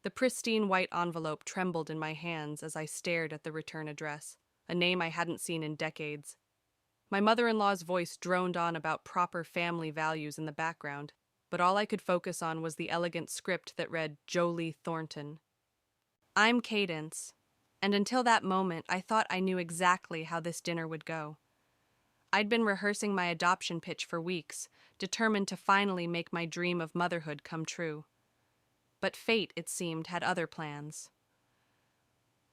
The pristine white envelope trembled in my hands as I stared at the return address, a name I hadn't seen in decades. My mother-in-law's voice droned on about proper family values in the background, but all I could focus on was the elegant script that read Jolie Thornton. I'm Cadence, and until that moment I thought I knew exactly how this dinner would go. I'd been rehearsing my adoption pitch for weeks, determined to finally make my dream of motherhood come true. But fate, it seemed, had other plans.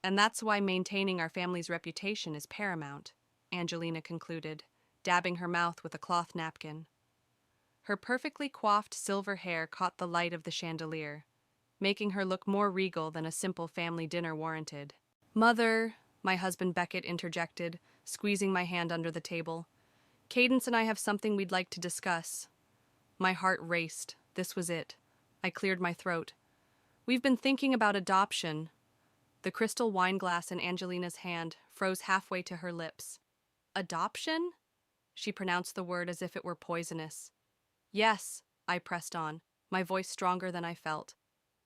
And that's why maintaining our family's reputation is paramount, Angelina concluded, dabbing her mouth with a cloth napkin. Her perfectly coiffed silver hair caught the light of the chandelier, making her look more regal than a simple family dinner warranted. Mother, my husband Beckett interjected, squeezing my hand under the table. Cadence and I have something we'd like to discuss. My heart raced. This was it. I cleared my throat. We've been thinking about adoption. The crystal wine glass in Angelina's hand froze halfway to her lips. Adoption? She pronounced the word as if it were poisonous. Yes, I pressed on, my voice stronger than I felt.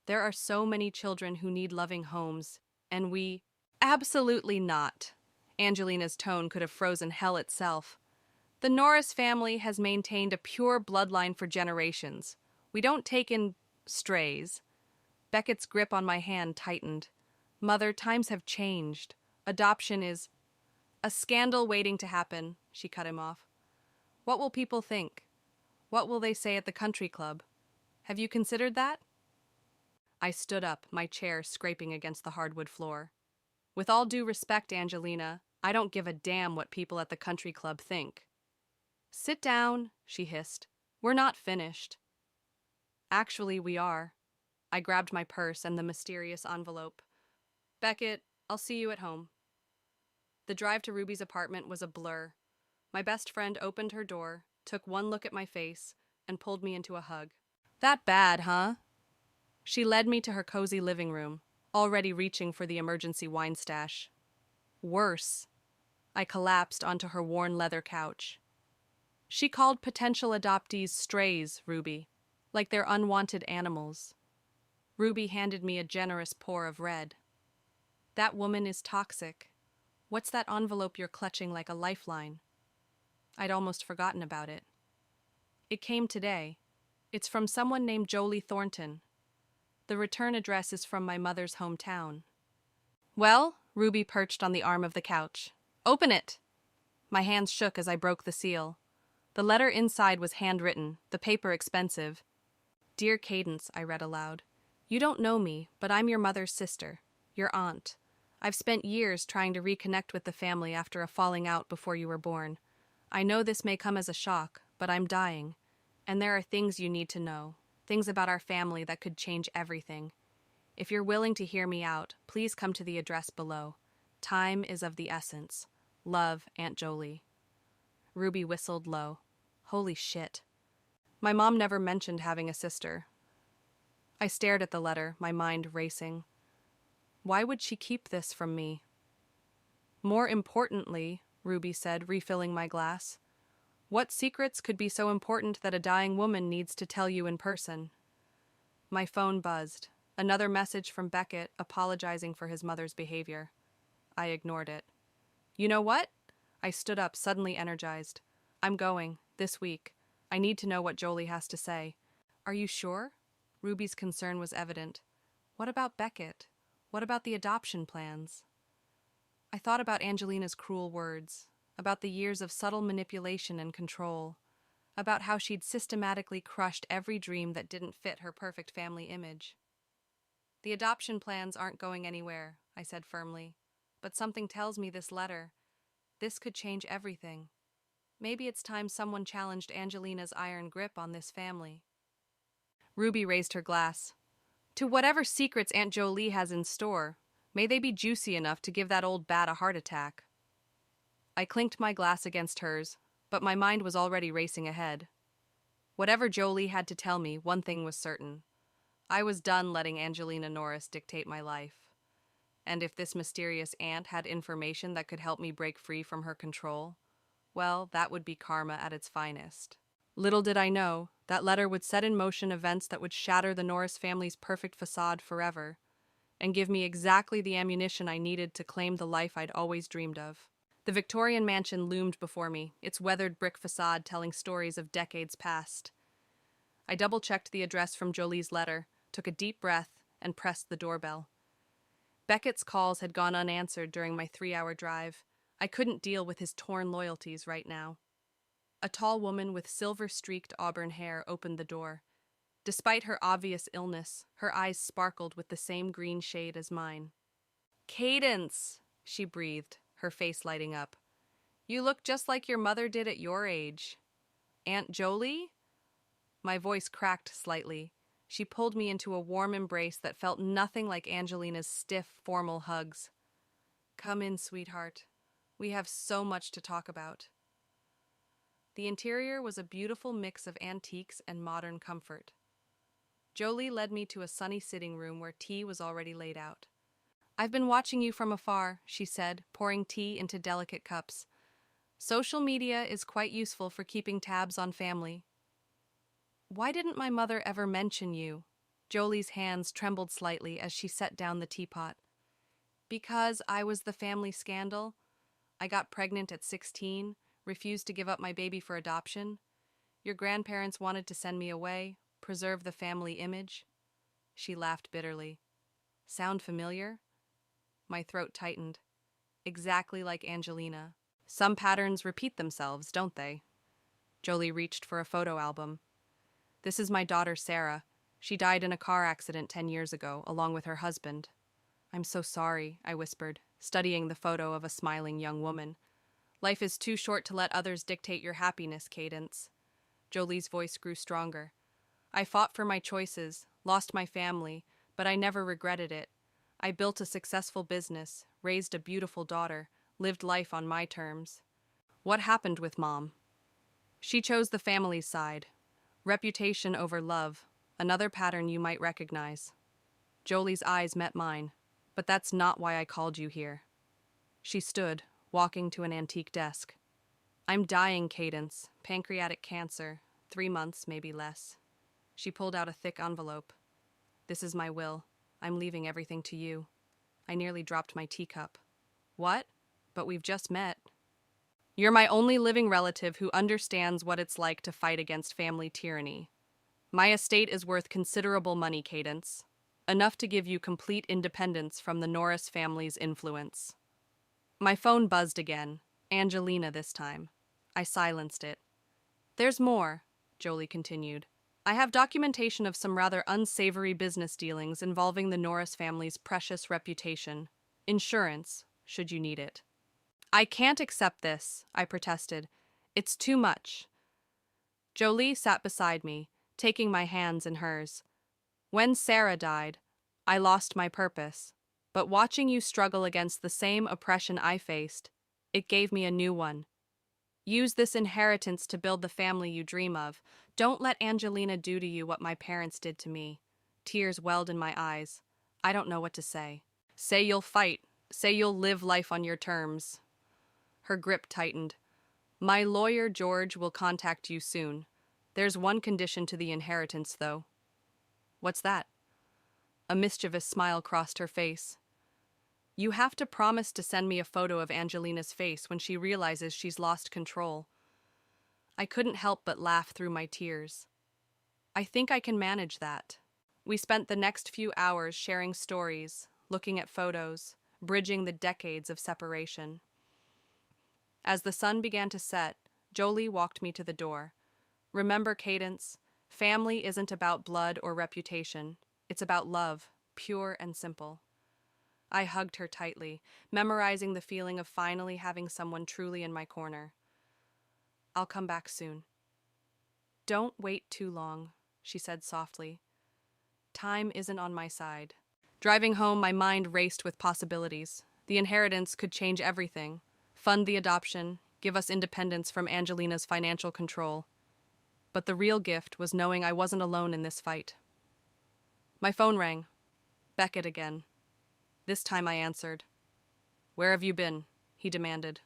There are so many children who need loving homes, and we— Absolutely not. Angelina's tone could have frozen hell itself. The Norris family has maintained a pure bloodline for generations. We don't take in strays. Beckett's grip on my hand tightened. Mother, times have changed. Adoption is a scandal waiting to happen, she cut him off. What will people think? What will they say at the country club? Have you considered that? I stood up, my chair scraping against the hardwood floor. With all due respect, Angelina, I don't give a damn what people at the country club think. Sit down, she hissed. We're not finished. Actually, we are. I grabbed my purse and the mysterious envelope. Beckett, I'll see you at home. The drive to Ruby's apartment was a blur. My best friend opened her door, took one look at my face, and pulled me into a hug. That bad, huh? She led me to her cozy living room, already reaching for the emergency wine stash. Worse. I collapsed onto her worn leather couch. She called potential adoptees strays, Ruby, like they're unwanted animals. Ruby handed me a generous pour of red. That woman is toxic. What's that envelope you're clutching like a lifeline? I'd almost forgotten about it. It came today. It's from someone named Jolie Thornton. The return address is from my mother's hometown. Well, Ruby perched on the arm of the couch. Open it! My hands shook as I broke the seal. The letter inside was handwritten, the paper expensive. Dear Cadence, I read aloud. You don't know me, but I'm your mother's sister, your aunt. I've spent years trying to reconnect with the family after a falling out before you were born. I know this may come as a shock, but I'm dying. And there are things you need to know, things about our family that could change everything. If you're willing to hear me out, please come to the address below. Time is of the essence. Love, Aunt Jolie. Ruby whistled low. Holy shit. My mom never mentioned having a sister. I stared at the letter, my mind racing. Why would she keep this from me? More importantly, Ruby said, refilling my glass, what secrets could be so important that a dying woman needs to tell you in person? My phone buzzed. Another message from Beckett apologizing for his mother's behavior. I ignored it. You know what? I stood up, suddenly energized. I'm going, this week. I need to know what Jolie has to say. Are you sure? Ruby's concern was evident. What about Beckett? What about the adoption plans? I thought about Angelina's cruel words, about the years of subtle manipulation and control, about how she'd systematically crushed every dream that didn't fit her perfect family image. The adoption plans aren't going anywhere, I said firmly, but something tells me this could change everything. Maybe it's time someone challenged Angelina's iron grip on this family. Ruby raised her glass. To whatever secrets Aunt Jolie has in store, may they be juicy enough to give that old bat a heart attack. I clinked my glass against hers, but my mind was already racing ahead. Whatever Jolie had to tell me, one thing was certain. I was done letting Angelina Norris dictate my life. And if this mysterious aunt had information that could help me break free from her control, well, that would be karma at its finest. Little did I know, That letter would set in motion events that would shatter the Norris family's perfect facade forever, and give me exactly the ammunition I needed to claim the life I'd always dreamed of. The Victorian mansion loomed before me, its weathered brick facade telling stories of decades past. I double-checked the address from Jolie's letter, took a deep breath, and pressed the doorbell. Beckett's calls had gone unanswered during my 3-hour drive. I couldn't deal with his torn loyalties right now. A tall woman with silver-streaked auburn hair opened the door. Despite her obvious illness, her eyes sparkled with the same green shade as mine. "Cadence," she breathed, her face lighting up. "You look just like your mother did at your age." "Aunt Jolie?" My voice cracked slightly. She pulled me into a warm embrace that felt nothing like Angelina's stiff, formal hugs. "Come in, sweetheart. We have so much to talk about." The interior was a beautiful mix of antiques and modern comfort. Jolie led me to a sunny sitting room where tea was already laid out. "I've been watching you from afar," she said, pouring tea into delicate cups. "Social media is quite useful for keeping tabs on family." "Why didn't my mother ever mention you?" Jolie's hands trembled slightly as she set down the teapot. "Because I was the family scandal. I got pregnant at 16, refused to give up my baby for adoption. Your grandparents wanted to send me away, preserve the family image." She laughed bitterly. "Sound familiar?" My throat tightened. Exactly like Angelina. Some patterns repeat themselves, don't they? Jolie reached for a photo album. "This is my daughter, Sarah. She died in a car accident 10 years ago, along with her husband." "I'm so sorry," I whispered, studying the photo of a smiling young woman. "Life is too short to let others dictate your happiness, Cadence." Jolie's voice grew stronger. "I fought for my choices, lost my family, but I never regretted it. I built a successful business, raised a beautiful daughter, lived life on my terms." "What happened with Mom?" "She chose the family's side. Reputation over love, another pattern you might recognize." Jolie's eyes met mine. "But that's not why I called you here." She stood, walking to an antique desk. "I'm dying, Cadence. Pancreatic cancer. 3 months, maybe less." She pulled out a thick envelope. "This is my will. I'm leaving everything to you." I nearly dropped my teacup. "What? But we've just met." "You're my only living relative who understands what it's like to fight against family tyranny. My estate is worth considerable money, Cadence. Enough to give you complete independence from the Norris family's influence." My phone buzzed again. Angelina this time. I silenced it. "There's more," Jolie continued. "I have documentation of some rather unsavory business dealings involving the Norris family's precious reputation. Insurance, should you need it." "I can't accept this," I protested. "It's too much." Jolie sat beside me, taking my hands in hers. "When Sarah died, I lost my purpose. But watching you struggle against the same oppression I faced, it gave me a new one. Use this inheritance to build the family you dream of. Don't let Angelina do to you what my parents did to me." Tears welled in my eyes. I don't know what to say. "Say you'll fight. Say you'll live life on your terms." Her grip tightened. "My lawyer, George, will contact you soon. There's one condition to the inheritance, though." "What's that?" A mischievous smile crossed her face. "You have to promise to send me a photo of Angelina's face when she realizes she's lost control." I couldn't help but laugh through my tears. "I think I can manage that." We spent the next few hours sharing stories, looking at photos, bridging the decades of separation. As the sun began to set, Jolie walked me to the door. "Remember, Cadence, family isn't about blood or reputation. It's about love, pure and simple." I hugged her tightly, memorizing the feeling of finally having someone truly in my corner. "I'll come back soon." "Don't wait too long," she said softly. "Time isn't on my side." Driving home, my mind raced with possibilities. The inheritance could change everything. Fund the adoption, give us independence from Angelina's financial control. But the real gift was knowing I wasn't alone in this fight. My phone rang. Beckett again. This time I answered. "Where have you been?" he demanded.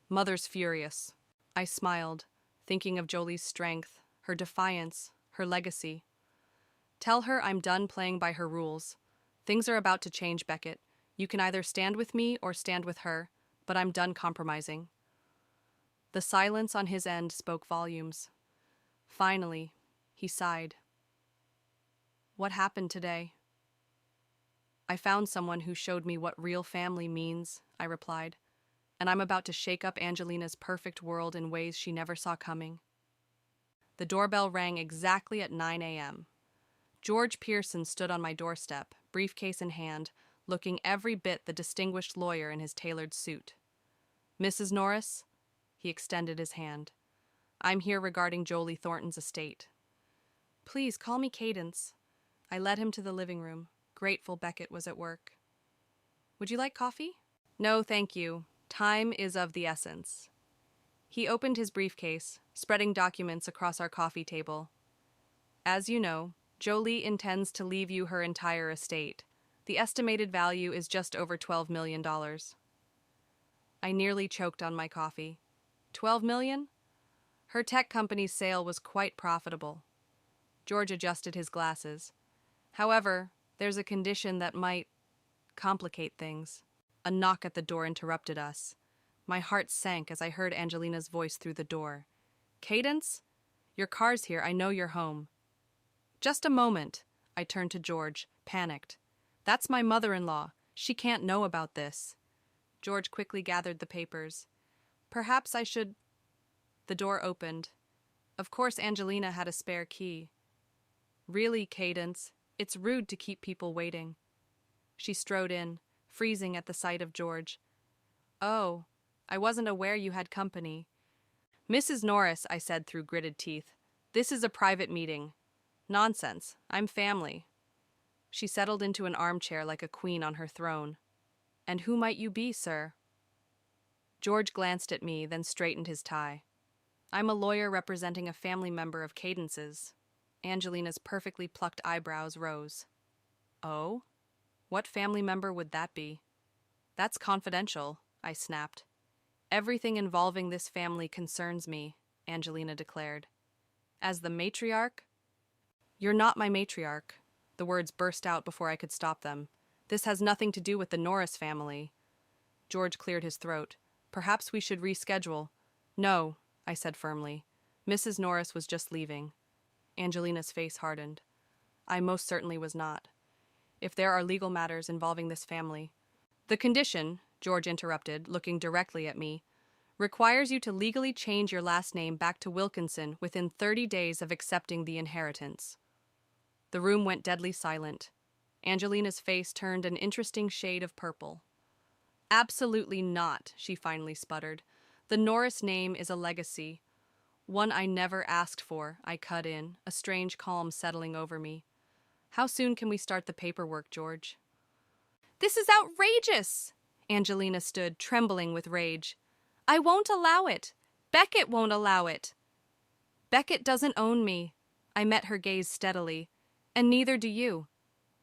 "Mother's furious." I smiled, thinking of Jolie's strength, her defiance, her legacy. Tell her I'm done playing by her rules. Things are about to change, Beckett. You can either stand with me or stand with her, but I'm done compromising. The silence on his end spoke volumes. Finally, he sighed. What happened today? I found someone who showed me what real family means, I replied, and I'm about to shake up Angelina's perfect world in ways she never saw coming. The doorbell rang exactly at 9 a.m. George Pearson stood on my doorstep, briefcase in hand, looking every bit the distinguished lawyer in his tailored suit. Mrs. Norris? He extended his hand. I'm here regarding Jolie Thornton's estate. Please call me Cadence. I led him to the living room, grateful Beckett was at work. Would you like coffee? No, thank you. Time is of the essence. He opened his briefcase, spreading documents across our coffee table. As you know, Jolie intends to leave you her entire estate. The estimated value is just over $12 million. I nearly choked on my coffee. $12 million? Her tech company's sale was quite profitable. George adjusted his glasses. However, there's a condition that might complicate things. A knock at the door interrupted us. My heart sank as I heard Angelina's voice through the door. Cadence? Your car's here. I know you're home. Just a moment. I turned to George, panicked. That's my mother-in-law. She can't know about this. George quickly gathered the papers. Perhaps I should... The door opened. Of course Angelina had a spare key. Really, Cadence, it's rude to keep people waiting. She strode in, freezing at the sight of George. Oh, I wasn't aware you had company. Mrs. Norris, I said through gritted teeth, this is a private meeting. Nonsense, I'm family. She settled into an armchair like a queen on her throne. And who might you be, sir? George glanced at me, then straightened his tie. I'm a lawyer representing a family member of Cadence's. Angelina's perfectly plucked eyebrows rose. Oh? What family member would that be? That's confidential, I snapped. Everything involving this family concerns me, Angelina declared. As the matriarch? You're not my matriarch. The words burst out before I could stop them. This has nothing to do with the Norris family. George cleared his throat. Perhaps we should reschedule. No, I said firmly. Mrs. Norris was just leaving. Angelina's face hardened. I most certainly was not. If there are legal matters involving this family. The condition, George interrupted, looking directly at me, requires you to legally change your last name back to Wilkinson within 30 days of accepting the inheritance. The room went deadly silent. Angelina's face turned an interesting shade of purple. Absolutely not, she finally sputtered. The Norris name is a legacy. One I never asked for, I cut in, a strange calm settling over me. How soon can we start the paperwork, George? This is outrageous! Angelina stood, trembling with rage. I won't allow it. Beckett won't allow it. Beckett doesn't own me. I met her gaze steadily. And neither do you.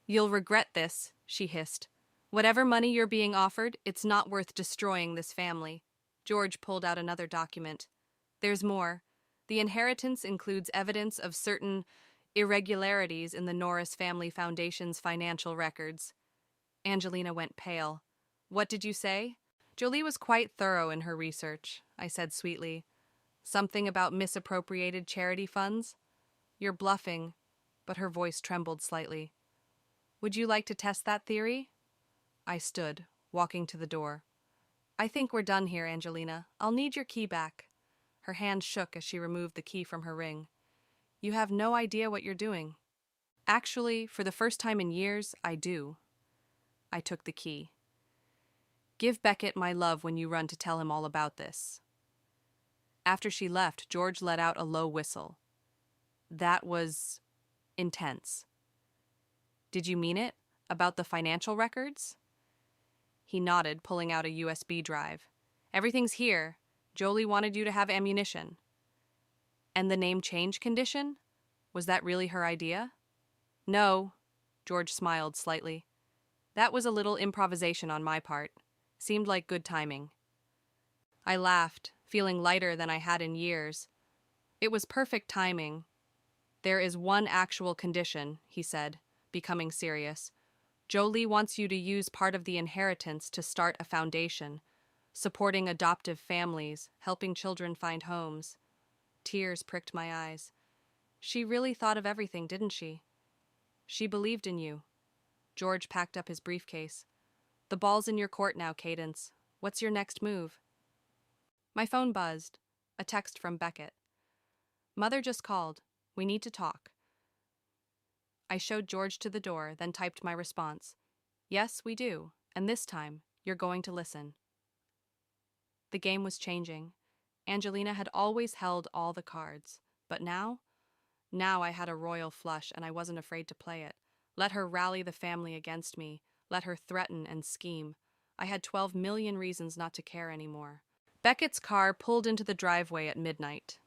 You'll regret this, she hissed. Whatever money you're being offered, it's not worth destroying this family. George pulled out another document. There's more. The inheritance includes evidence of certain irregularities in the Norris Family Foundation's financial records. Angelina went pale. What did you say? Jolie was quite thorough in her research, I said sweetly. Something about misappropriated charity funds? You're bluffing, but her voice trembled slightly. Would you like to test that theory? I stood, walking to the door. I think we're done here, Angelina. I'll need your key back. Her hand shook as she removed the key from her ring. You have no idea what you're doing. Actually, for the first time in years, I do. I took the key. Give Beckett my love when you run to tell him all about this. After she left, George let out a low whistle. That was intense. Did you mean it? About the financial records? He nodded, pulling out a USB drive. Everything's here. Jolie wanted you to have ammunition. And the name change condition? Was that really her idea? No, George smiled slightly. That was a little improvisation on my part. Seemed like good timing. I laughed, feeling lighter than I had in years. It was perfect timing. There is one actual condition, he said, becoming serious. Jolie wants you to use part of the inheritance to start a foundation, supporting adoptive families, helping children find homes. Tears pricked my eyes. She really thought of everything, didn't she? She believed in you. George packed up his briefcase. The ball's in your court now, Cadence. What's your next move? My phone buzzed. A text from Beckett. Mother just called. We need to talk. I showed George to the door, then typed my response. Yes, we do, and this time, you're going to listen. The game was changing. Angelina had always held all the cards, but now I had a royal flush and I wasn't afraid to play it. Let her rally the family against me, let her threaten and scheme. I had 12 million reasons not to care anymore. Beckett's car pulled into the driveway at midnight.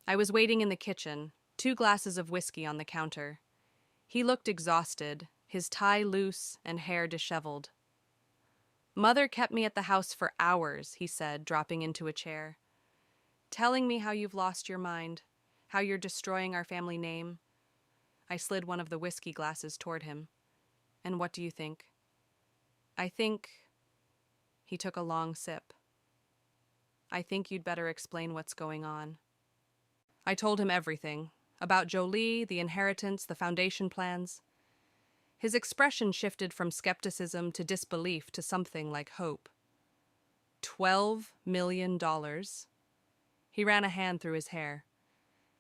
I was waiting in the kitchen, 2 glasses of whiskey on the counter. He looked exhausted, his tie loose and hair disheveled. Mother kept me at the house for hours, he said, dropping into a chair. Telling me how you've lost your mind, how you're destroying our family name. I slid one of the whiskey glasses toward him. And what do you think? I think... He took a long sip. I think you'd better explain what's going on. I told him everything. About Jolie, the inheritance, the foundation plans. His expression shifted from skepticism to disbelief to something like hope. $12 million. He ran a hand through his hair.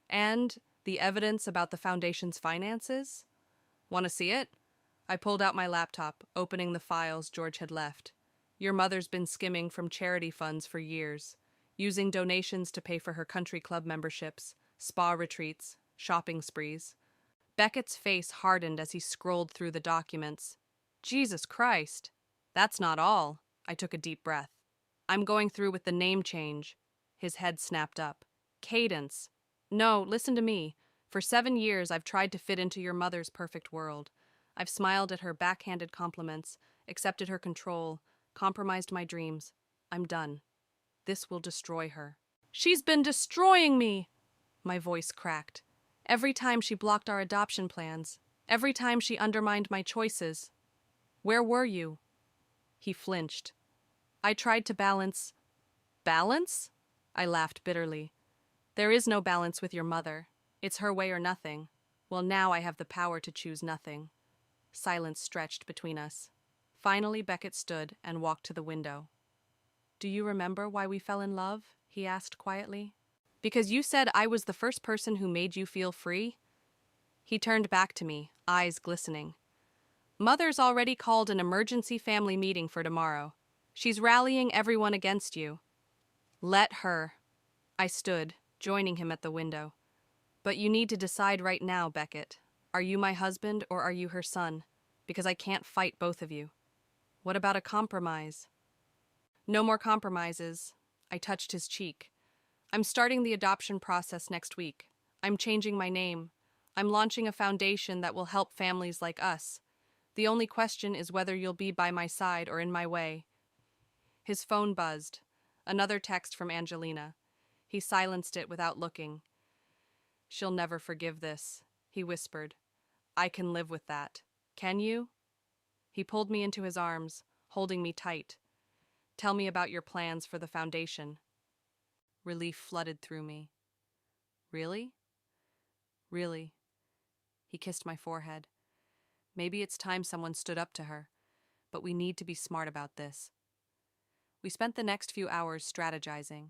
And the evidence about the foundation's finances? Want to see it? I pulled out my laptop, opening the files George had left. Your mother's been skimming from charity funds for years, using donations to pay for her country club memberships, spa retreats, shopping sprees. Beckett's face hardened as he scrolled through the documents. Jesus Christ! That's not all. I took a deep breath. I'm going through with the name change. His head snapped up. Cadence. No, listen to me. For 7 years, I've tried to fit into your mother's perfect world. I've smiled at her backhanded compliments, accepted her control, compromised my dreams. I'm done. This will destroy her. She's been destroying me! My voice cracked. Every time she blocked our adoption plans, every time she undermined my choices. Where were you? He flinched. I tried to balance. Balance? I laughed bitterly. There is no balance with your mother. It's her way or nothing. Well, now I have the power to choose nothing. Silence stretched between us. Finally, Beckett stood and walked to the window. Do you remember why we fell in love? He asked quietly. Because you said I was the first person who made you feel free? He turned back to me, eyes glistening. Mother's already called an emergency family meeting for tomorrow. She's rallying everyone against you. Let her. I stood, joining him at the window. But you need to decide right now, Beckett. Are you my husband or are you her son? Because I can't fight both of you. What about a compromise? No more compromises. I touched his cheek. I'm starting the adoption process next week. I'm changing my name. I'm launching a foundation that will help families like us. The only question is whether you'll be by my side or in my way. His phone buzzed. Another text from Angelina. He silenced it without looking. She'll never forgive this, he whispered. I can live with that. Can you? He pulled me into his arms, holding me tight. Tell me about your plans for the foundation. Relief flooded through me. Really? Really. He kissed my forehead. Maybe it's time someone stood up to her, but we need to be smart about this. We spent the next few hours strategizing.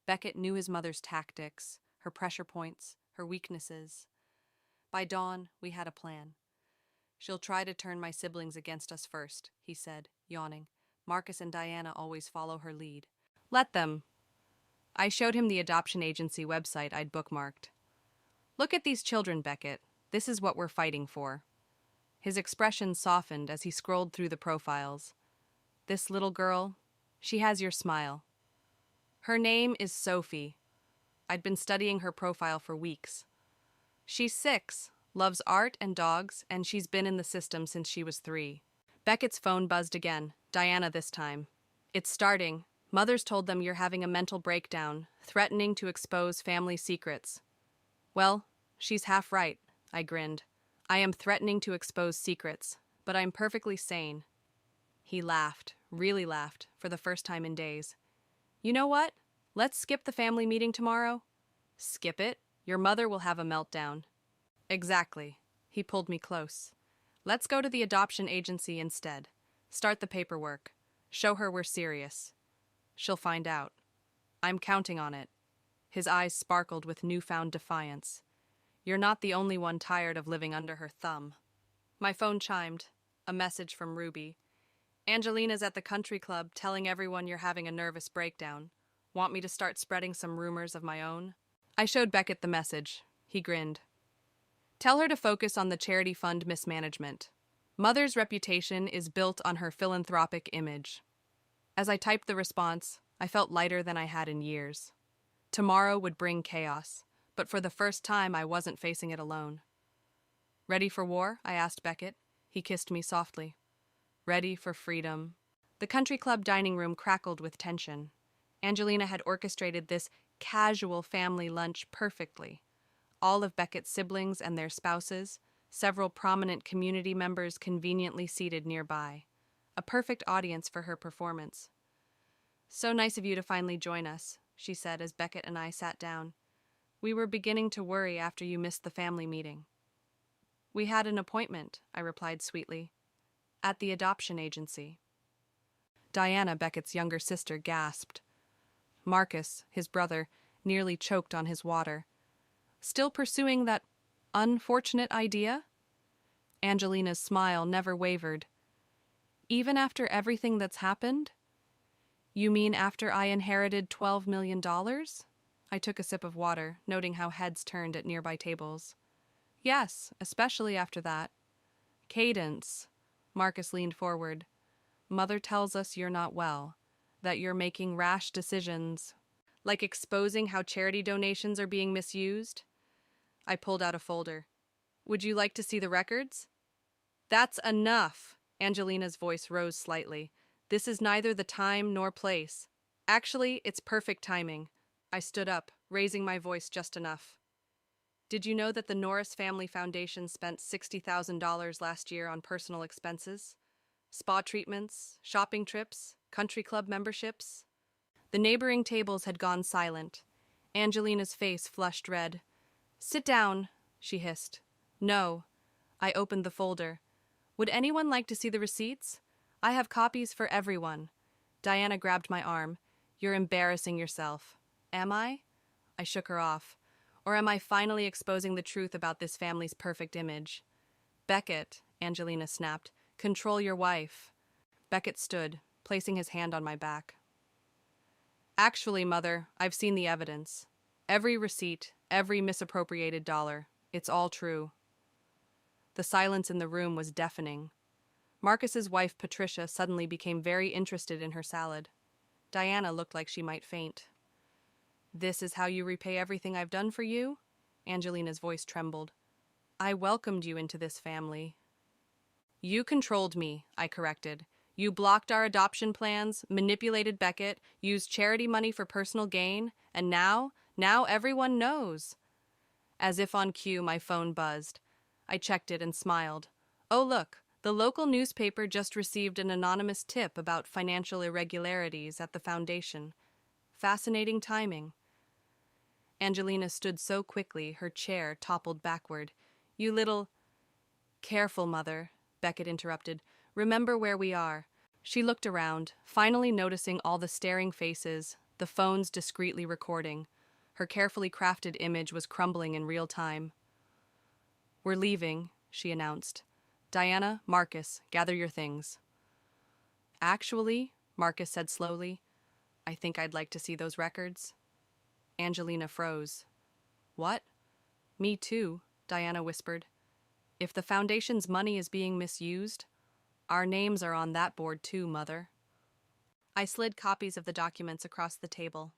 Beckett knew his mother's tactics, her pressure points, her weaknesses. By dawn, we had a plan. She'll try to turn my siblings against us first, he said, yawning. Marcus and Diana always follow her lead. Let them. I showed him the adoption agency website I'd bookmarked. Look at these children, Beckett. This is what we're fighting for. His expression softened as he scrolled through the profiles. This little girl, she has your smile. Her name is Sophie. I'd been studying her profile for weeks. She's 6, loves art and dogs, and she's been in the system since she was 3. Beckett's phone buzzed again, Diana this time. It's starting. Mother's told them you're having a mental breakdown, threatening to expose family secrets. Well, She's half right, I grinned. I am threatening to expose secrets, but I'm perfectly sane. He laughed, really laughed, for the first time in days. You know what? Let's skip the family meeting tomorrow. Skip it? Your mother will have a meltdown. Exactly. He pulled me close. Let's go to the adoption agency instead. Start the paperwork. Show her we're serious. She'll find out. I'm counting on it. His eyes sparkled with newfound defiance. You're not the only one tired of living under her thumb. My phone chimed. A message from Ruby. Angelina's at the country club telling everyone you're having a nervous breakdown. Want me to start spreading some rumors of my own? I showed Beckett the message. He grinned. Tell her to focus on the charity fund mismanagement. Mother's reputation is built on her philanthropic image. As I typed the response, I felt lighter than I had in years. Tomorrow would bring chaos, but for the first time I wasn't facing it alone. Ready for war? I asked Beckett. He kissed me softly. Ready for freedom. The country club dining room crackled with tension. Angelina had orchestrated this casual family lunch perfectly. All of Beckett's siblings and their spouses, several prominent community members conveniently seated nearby. A perfect audience for her performance. So nice of you to finally join us, she said as Beckett and I sat down. We were beginning to worry after you missed the family meeting. We had an appointment, I replied sweetly. At the adoption agency. Diana, Beckett's younger sister, gasped. Marcus, his brother, nearly choked on his water. Still pursuing that unfortunate idea? Angelina's smile never wavered. Even after everything that's happened? You mean after I inherited $12 million? I took a sip of water, noting how heads turned at nearby tables. Yes, especially after that. Cadence. Marcus leaned forward. Mother tells us you're not well, that you're making rash decisions, like exposing how charity donations are being misused. I pulled out a folder. Would you like to see the records? That's enough. Angelina's voice rose slightly. This is neither the time nor place. Actually, it's perfect timing. I stood up, raising my voice just enough. Did you know that the Norris Family Foundation spent $60,000 last year on personal expenses? Spa treatments, shopping trips, country club memberships? The neighboring tables had gone silent. Angelina's face flushed red. Sit down, she hissed. No. I opened the folder. Would anyone like to see the receipts? I have copies for everyone. Diana grabbed my arm. You're embarrassing yourself. Am I? I shook her off. Or am I finally exposing the truth about this family's perfect image? Beckett, Angelina snapped, control your wife. Beckett stood, placing his hand on my back. Actually, Mother, I've seen the evidence. Every receipt, every misappropriated dollar. It's all true. The silence in the room was deafening. Marcus's wife, Patricia, suddenly became very interested in her salad. Diana looked like she might faint. This is how you repay everything I've done for you? Angelina's voice trembled. I welcomed you into this family. You controlled me, I corrected. You blocked our adoption plans, manipulated Beckett, used charity money for personal gain, and now everyone knows. As if on cue, my phone buzzed. I checked it and smiled. Oh, look, the local newspaper just received an anonymous tip about financial irregularities at the foundation. Fascinating timing. Angelina stood so quickly, her chair toppled backward. You little... Careful, Mother, Beckett interrupted. Remember where we are. She looked around, finally noticing all the staring faces, the phones discreetly recording. Her carefully crafted image was crumbling in real time. We're leaving, she announced. Diana, Marcus, gather your things. Actually, Marcus said slowly, I think I'd like to see those records. Angelina froze. What? Me too, Diana whispered. If the foundation's money is being misused, our names are on that board too, Mother. I slid copies of the documents across the table.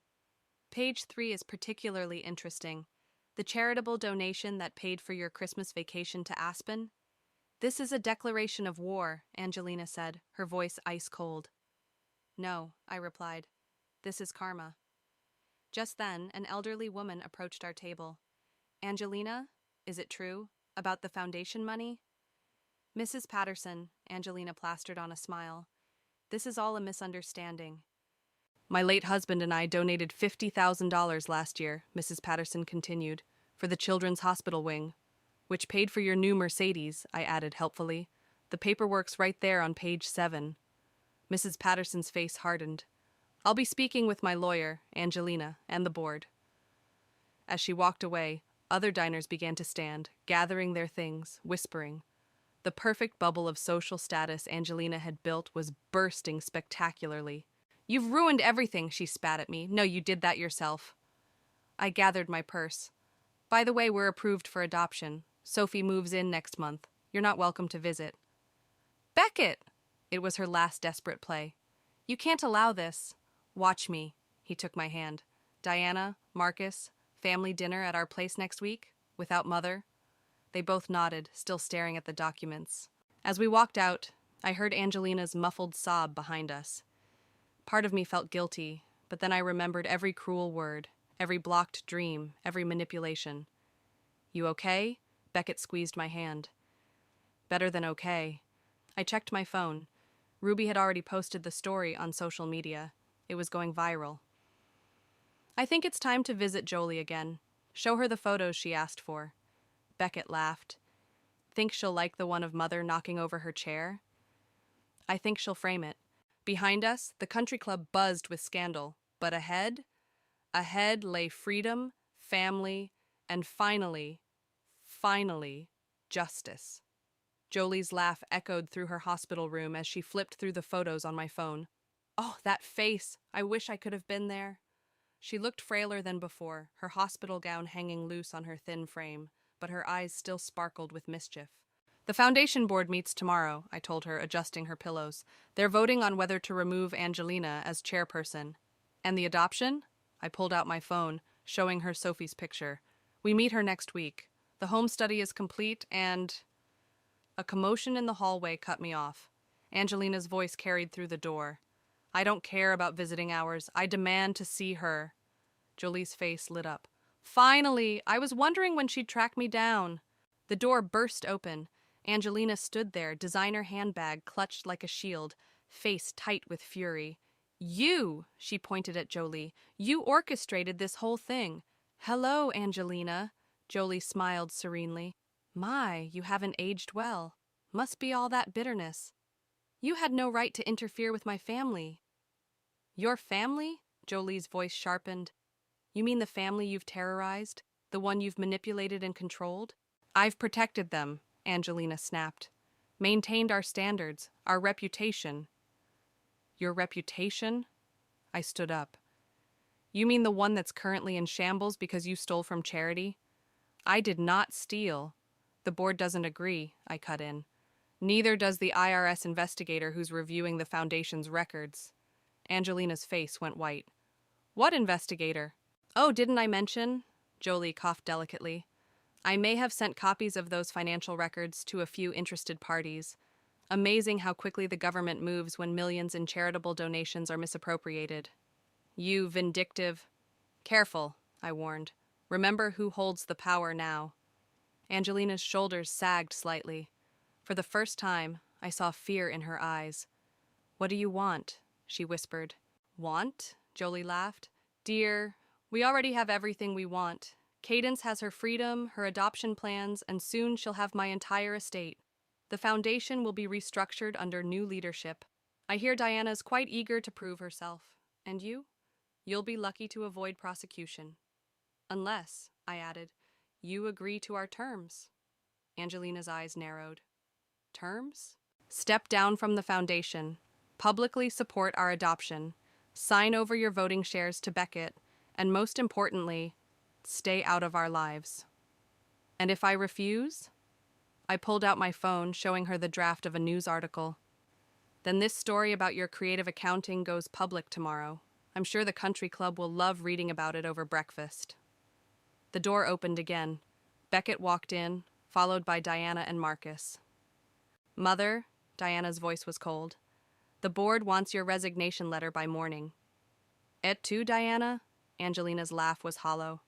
Page 3 is particularly interesting. The charitable donation that paid for your Christmas vacation to Aspen? This is a declaration of war, Angelina said, her voice ice cold. No, I replied. This is karma. Just then, an elderly woman approached our table. Angelina, Is it true? About the foundation money? Mrs. Patterson, Angelina plastered on a smile. This is all a misunderstanding. My late husband and I donated $50,000 last year, Mrs. Patterson continued, for the Children's Hospital wing, which paid for your new Mercedes, I added helpfully. The paperwork's right there on page 7. Mrs. Patterson's face hardened. I'll be speaking with my lawyer, Angelina, and the board. As she walked away, other diners began to stand, gathering their things, whispering. The perfect bubble of social status Angelina had built was bursting spectacularly. You've ruined everything, she spat at me. No, you did that yourself. I gathered my purse. By the way, we're approved for adoption. Sophie moves in next month. You're not welcome to visit. Beckett! It was her last desperate play. You can't allow this. Watch me. He took my hand. Diana, Marcus, family dinner at our place next week? Without Mother? They both nodded, still staring at the documents. As we walked out, I heard Angelina's muffled sob behind us. Part of me felt guilty, but then I remembered every cruel word, every blocked dream, every manipulation. You okay? Beckett squeezed my hand. Better than okay. I checked my phone. Ruby had already posted the story on social media. It was going viral. I think it's time to visit Jolie again. Show her the photos she asked for. Beckett laughed. Think she'll like the one of Mother knocking over her chair? I think she'll frame it. Behind us, the country club buzzed with scandal, but ahead lay freedom, family, and finally, justice. Jolie's laugh echoed through her hospital room as she flipped through the photos on my phone. Oh, that face! I wish I could have been there. She looked frailer than before, her hospital gown hanging loose on her thin frame, but her eyes still sparkled with mischief. The foundation board meets tomorrow, I told her, adjusting her pillows. They're voting on whether to remove Angelina as chairperson. And the adoption? I pulled out my phone, showing her Sophie's picture. We meet her next week. The home study is complete and... A commotion in the hallway cut me off. Angelina's voice carried through the door. I don't care about visiting hours. I demand to see her. Jolie's face lit up. Finally! I was wondering when she'd track me down. The door burst open. Angelina stood there, designer handbag clutched like a shield, face tight with fury. You, she pointed at Jolie, you orchestrated this whole thing. Hello, Angelina. Jolie smiled serenely. My, you haven't aged well. Must be all that bitterness. You had no right to interfere with my family. Your family? Jolie's voice sharpened. You mean the family you've terrorized? The one you've manipulated and controlled? I've protected them, Angelina snapped. Maintained our standards, our reputation. Your reputation? I stood up. You mean the one that's currently in shambles because you stole from charity? I did not steal. The board doesn't agree, I cut in. Neither does the IRS investigator who's reviewing the foundation's records. Angelina's face went white. What investigator? Oh, didn't I mention? Jolie coughed delicately. I may have sent copies of those financial records to a few interested parties. Amazing how quickly the government moves when millions in charitable donations are misappropriated. You vindictive... Careful, I warned. Remember who holds the power now. Angelina's shoulders sagged slightly. For the first time, I saw fear in her eyes. What do you want? She whispered. Want? Jolie laughed. Dear, we already have everything we want. Cadence has her freedom, her adoption plans, and soon she'll have my entire estate. The foundation will be restructured under new leadership. I hear Diana's quite eager to prove herself. And you? You'll be lucky to avoid prosecution. Unless, I added, you agree to our terms. Angelina's eyes narrowed. Terms? Step down from the foundation. Publicly support our adoption. Sign over your voting shares to Beckett. And most importantly, stay out of our lives. And if I refuse? I pulled out my phone, showing her the draft of a news article. Then this story about your creative accounting goes public tomorrow. I'm sure the country club will love reading about it over breakfast. The door opened again. Beckett walked in, followed by Diana and Marcus. Mother, Diana's voice was cold. The board wants your resignation letter by morning. Et tu, Diana? Angelina's laugh was hollow.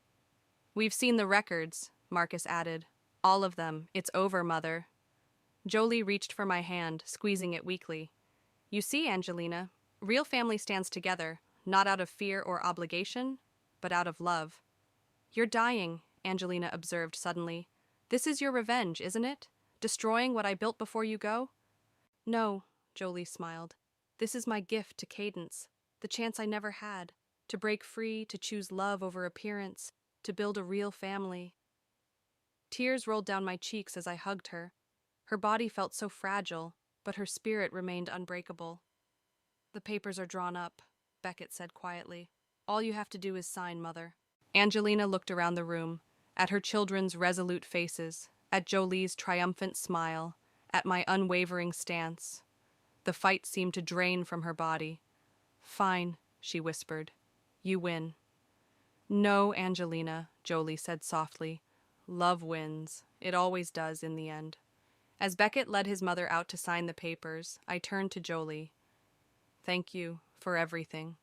We've seen the records, Marcus added. All of them. It's over, Mother. Jolie reached for my hand, squeezing it weakly. You see, Angelina, real family stands together, not out of fear or obligation, but out of love. You're dying, Angelina observed suddenly. This is your revenge, isn't it? Destroying what I built before you go? No, Jolie smiled. This is my gift to Cadence, the chance I never had, to break free, to choose love over appearance, to build a real family. Tears rolled down my cheeks as I hugged her. Her body felt so fragile, but her spirit remained unbreakable. The papers are drawn up, Beckett said quietly. All you have to do is sign, Mother. Angelina looked around the room, at her children's resolute faces, at Jolie's triumphant smile, at my unwavering stance. The fight seemed to drain from her body. Fine, she whispered. You win. No, Angelina, Jolie said softly. Love wins. It always does in the end. As Beckett led his mother out to sign the papers, I turned to Jolie. Thank you for everything.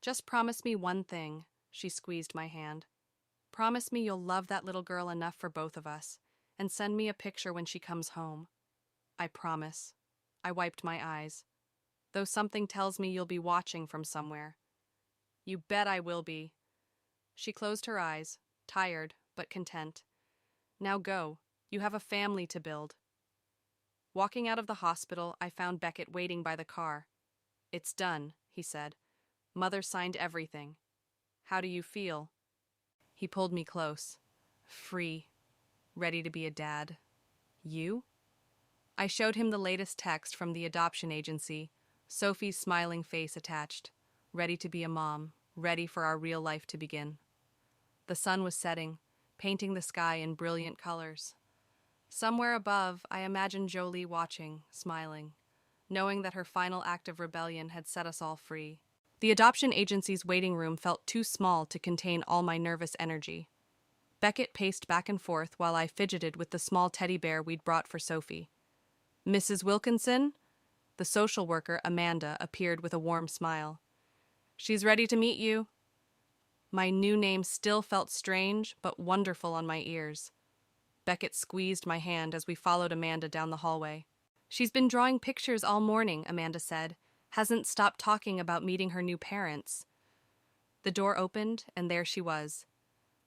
Just promise me one thing, she squeezed my hand. Promise me you'll love that little girl enough for both of us, and send me a picture when she comes home. I promise. I wiped my eyes. Though something tells me you'll be watching from somewhere. You bet I will be. She closed her eyes, tired but content. Now go. You have a family to build. Walking out of the hospital, I found Beckett waiting by the car. It's done, he said. Mother signed everything. How do you feel? He pulled me close. Free. Ready to be a dad. You? I showed him the latest text from the adoption agency, Sophie's smiling face attached. Ready to be a mom. Ready for our real life to begin. The sun was setting, painting the sky in brilliant colors. Somewhere above, I imagined Jolie watching, smiling, knowing that her final act of rebellion had set us all free. The adoption agency's waiting room felt too small to contain all my nervous energy. Beckett paced back and forth while I fidgeted with the small teddy bear we'd brought for Sophie. Mrs. Wilkinson? The social worker, Amanda, appeared with a warm smile. She's ready to meet you. My new name still felt strange, but wonderful on my ears. Beckett squeezed my hand as we followed Amanda down the hallway. She's been drawing pictures all morning, Amanda said. Hasn't stopped talking about meeting her new parents. The door opened, and there she was.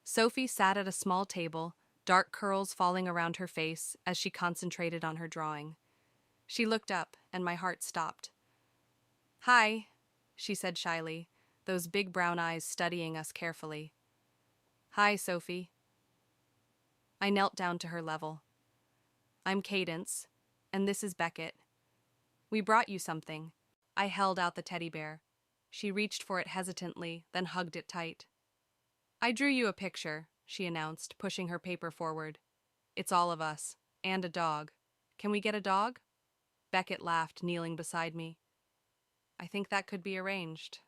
Sophie sat at a small table, dark curls falling around her face as she concentrated on her drawing. She looked up, and my heart stopped. Hi, she said shyly, those big brown eyes studying us carefully. Hi, Sophie. I knelt down to her level. I'm Cadence, and this is Beckett. We brought you something. I held out the teddy bear. She reached for it hesitantly, then hugged it tight. I drew you a picture, she announced, pushing her paper forward. It's all of us, and a dog. Can we get a dog? Beckett laughed, kneeling beside me. I think that could be arranged.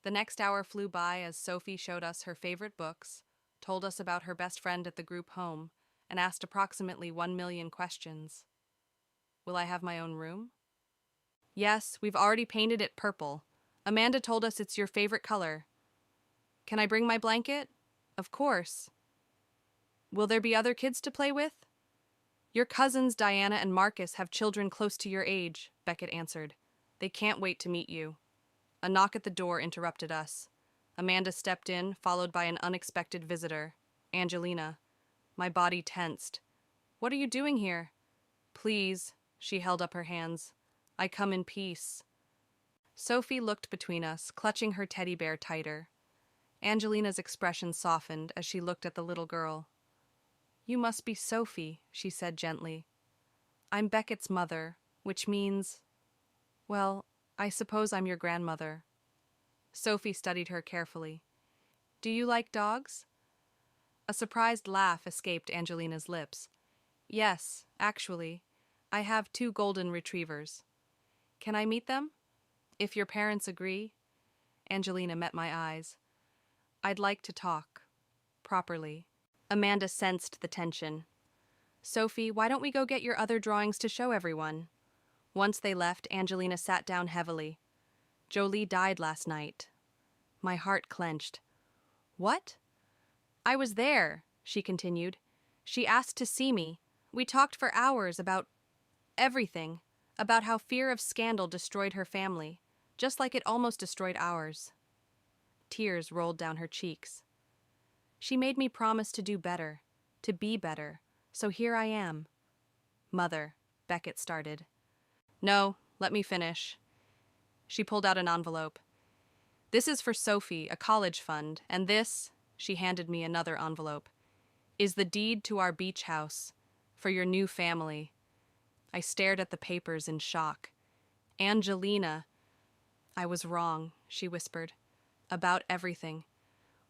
The next hour flew by as Sophie showed us her favorite books, told us about her best friend at the group home, and asked approximately 1 million questions. Will I have my own room? Yes, we've already painted it purple. Amanda told us it's your favorite color. Can I bring my blanket? Of course. Will there be other kids to play with? Your cousins, Diana and Marcus, have children close to your age, Beckett answered. They can't wait to meet you. A knock at the door interrupted us. Amanda stepped in, followed by an unexpected visitor, Angelina. My body tensed. What are you doing here? Please, she held up her hands. I come in peace. Sophie looked between us, clutching her teddy bear tighter. Angelina's expression softened as she looked at the little girl. You must be Sophie, she said gently. I'm Beckett's mother, which means... Well, I suppose I'm your grandmother. Sophie studied her carefully. Do you like dogs? A surprised laugh escaped Angelina's lips. Yes, actually. I have 2 golden retrievers. Can I meet them? If your parents agree. Angelina met my eyes. I'd like to talk. Properly. Amanda sensed the tension. Sophie, why don't we go get your other drawings to show everyone? Once they left, Angelina sat down heavily. Jolie died last night. My heart clenched. What? I was there, she continued. She asked to see me. We talked for hours about everything, about how fear of scandal destroyed her family, just like it almost destroyed ours. Tears rolled down her cheeks. She made me promise to do better, to be better, so here I am. Mother, Beckett started. No, let me finish. She pulled out an envelope. This is for Sophie, a college fund, and this, she handed me another envelope, is the deed to our beach house, for your new family. I stared at the papers in shock. Angelina. I was wrong, she whispered, about everything.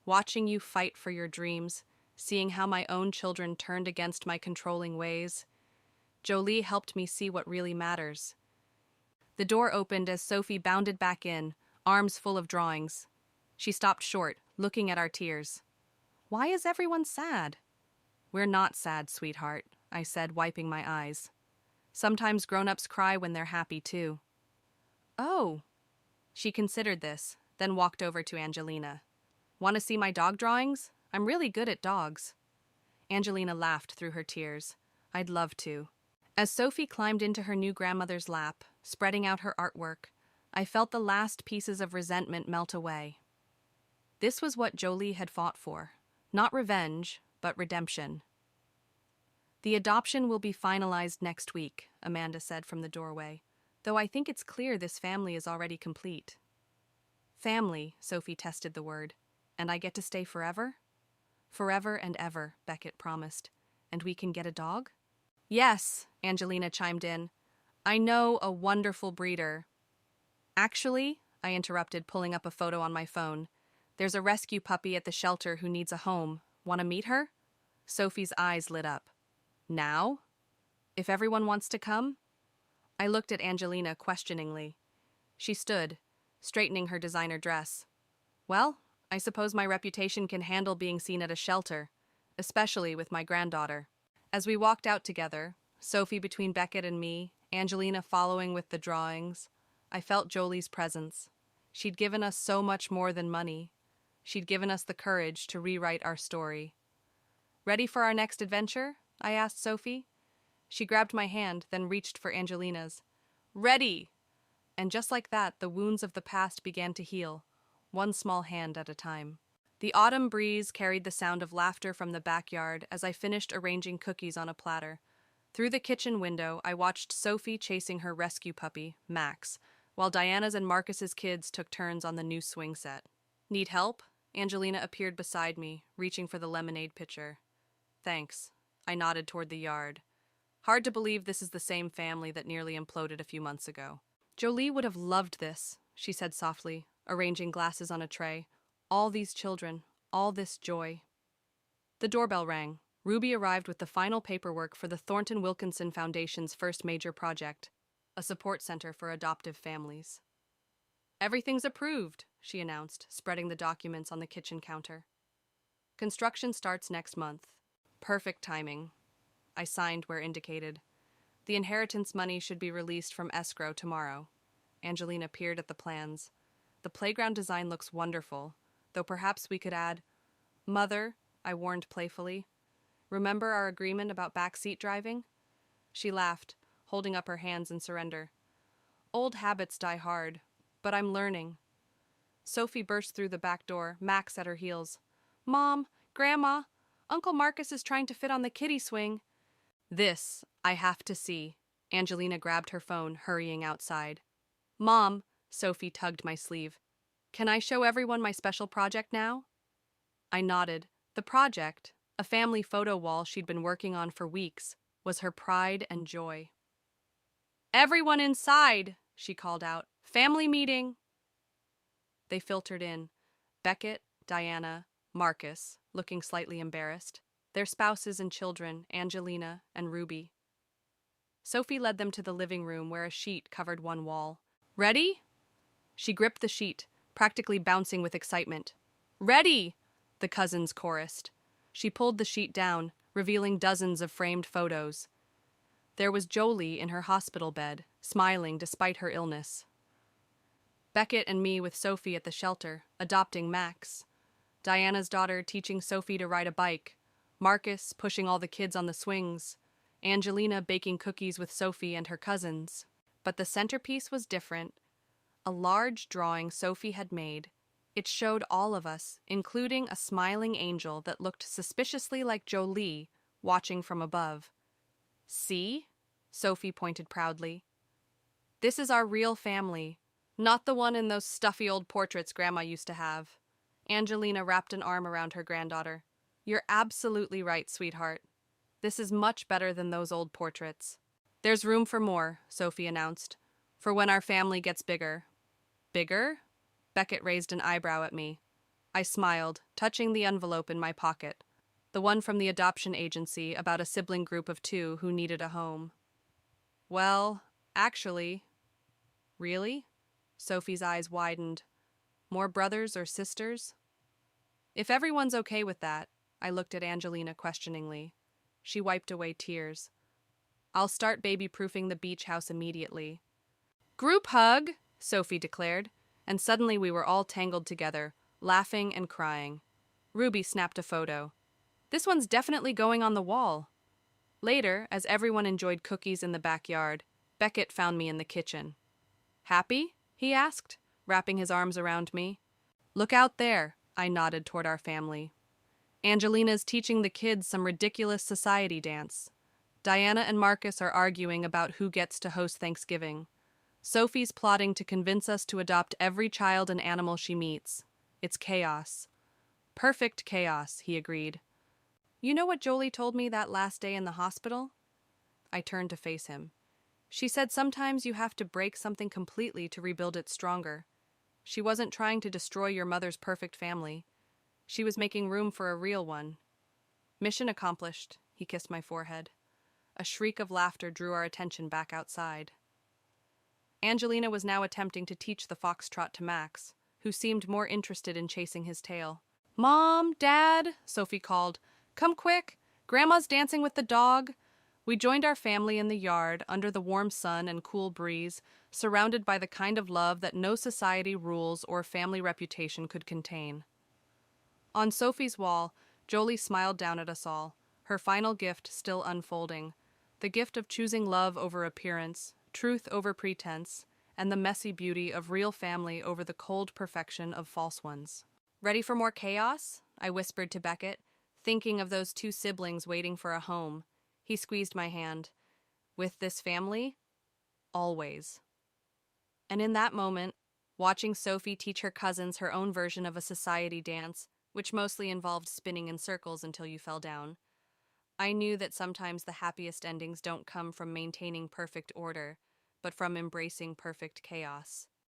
Watching you fight for your dreams, seeing how my own children turned against my controlling ways. Jolie helped me see what really matters. The door opened as Sophie bounded back in, arms full of drawings. She stopped short, looking at our tears. Why is everyone sad? We're not sad, sweetheart, I said, wiping my eyes. Sometimes grown-ups cry when they're happy, too. Oh. She considered this, then walked over to Angelina. Want to see my dog drawings? I'm really good at dogs. Angelina laughed through her tears. I'd love to. As Sophie climbed into her new grandmother's lap, spreading out her artwork, I felt the last pieces of resentment melt away. This was what Jolie had fought for. Not revenge, but redemption. The adoption will be finalized next week, Amanda said from the doorway, though I think it's clear this family is already complete. Family, Sophie tested the word. And I get to stay forever? Forever and ever, Beckett promised. And we can get a dog? Yes, Angelina chimed in. I know a wonderful breeder. Actually, I interrupted, pulling up a photo on my phone. There's a rescue puppy at the shelter who needs a home. Want to meet her? Sophie's eyes lit up. Now? If everyone wants to come? I looked at Angelina questioningly. She stood, straightening her designer dress. Well, I suppose my reputation can handle being seen at a shelter, especially with my granddaughter. As we walked out together, Sophie between Beckett and me, Angelina following with the drawings, I felt Jolie's presence. She'd given us so much more than money. She'd given us the courage to rewrite our story. Ready for our next adventure? I asked Sophie. She grabbed my hand, then reached for Angelina's. Ready! And just like that, the wounds of the past began to heal, one small hand at a time. The autumn breeze carried the sound of laughter from the backyard as I finished arranging cookies on a platter. Through the kitchen window, I watched Sophie chasing her rescue puppy, Max, while Diana's and Marcus's kids took turns on the new swing set. Need help? Angelina appeared beside me, reaching for the lemonade pitcher. Thanks. I nodded toward the yard. Hard to believe this is the same family that nearly imploded a few months ago. Jolie would have loved this, she said softly, arranging glasses on a tray. All these children, all this joy. The doorbell rang. Ruby arrived with the final paperwork for the Thornton Wilkinson Foundation's first major project, a support center for adoptive families. Everything's approved, she announced, spreading the documents on the kitchen counter. Construction starts next month. Perfect timing. I signed where indicated. The inheritance money should be released from escrow tomorrow. Angelina peered at the plans. The playground design looks wonderful, though perhaps we could add, Mother, I warned playfully. Remember our agreement about backseat driving? She laughed, holding up her hands in surrender. Old habits die hard, but I'm learning. Sophie burst through the back door, Max at her heels. Mom, Grandma, Uncle Marcus is trying to fit on the kiddie swing. This, I have to see. Angelina grabbed her phone, hurrying outside. Mom, Sophie tugged my sleeve. Can I show everyone my special project now? I nodded. The project, a family photo wall she'd been working on for weeks, was her pride and joy. Everyone inside, she called out. Family meeting. They filtered in. Beckett, Diana, Marcus, looking slightly embarrassed. Their spouses and children, Angelina and Ruby. Sophie led them to the living room where a sheet covered one wall. Ready? She gripped the sheet, practically bouncing with excitement. Ready! The cousins chorused. She pulled the sheet down, revealing dozens of framed photos. There was Jolie in her hospital bed, smiling despite her illness. Beckett and me with Sophie at the shelter, adopting Max. Diana's daughter teaching Sophie to ride a bike, Marcus pushing all the kids on the swings, Angelina baking cookies with Sophie and her cousins. But the centerpiece was different. A large drawing Sophie had made. It showed all of us, including a smiling angel that looked suspiciously like Jolie, watching from above. "See?" Sophie pointed proudly. "This is our real family, not the one in those stuffy old portraits Grandma used to have." Angelina wrapped an arm around her granddaughter. "You're absolutely right, sweetheart. This is much better than those old portraits." "There's room for more," Sophie announced, "for when our family gets bigger." "Bigger?" Beckett raised an eyebrow at me. I smiled, touching the envelope in my pocket, the one from the adoption agency about a sibling group of 2 who needed a home. "Well, actually." "Really?" Sophie's eyes widened. "More brothers or sisters?" "If everyone's okay with that," I looked at Angelina questioningly. She wiped away tears. "I'll start baby-proofing the beach house immediately." "Group hug!" Sophie declared, and suddenly we were all tangled together, laughing and crying. Ruby snapped a photo. "This one's definitely going on the wall." Later, as everyone enjoyed cookies in the backyard, Beckett found me in the kitchen. "Happy?" he asked, wrapping his arms around me. "Look out there," I nodded toward our family. "Angelina's teaching the kids some ridiculous society dance. Diana and Marcus are arguing about who gets to host Thanksgiving. Sophie's plotting to convince us to adopt every child and animal she meets. It's chaos." "Perfect chaos," he agreed. "You know what Jolie told me that last day in the hospital?" I turned to face him. "She said sometimes you have to break something completely to rebuild it stronger. She wasn't trying to destroy your mother's perfect family. She was making room for a real one." "Mission accomplished," he kissed my forehead. A shriek of laughter drew our attention back outside. Angelina was now attempting to teach the foxtrot to Max, who seemed more interested in chasing his tail. "Mom, Dad," Sophie called. "Come quick! Grandma's dancing with the dog." We joined our family in the yard, under the warm sun and cool breeze, surrounded by the kind of love that no society rules or family reputation could contain. On Sophie's wall, Jolie smiled down at us all, her final gift still unfolding, the gift of choosing love over appearance, truth over pretense, and the messy beauty of real family over the cold perfection of false ones. "Ready for more chaos?" I whispered to Beckett, thinking of those 2 siblings waiting for a home. He squeezed my hand. "With this family? Always." And in that moment, watching Sophie teach her cousins her own version of a society dance, which mostly involved spinning in circles until you fell down, I knew that sometimes the happiest endings don't come from maintaining perfect order, but from embracing perfect chaos.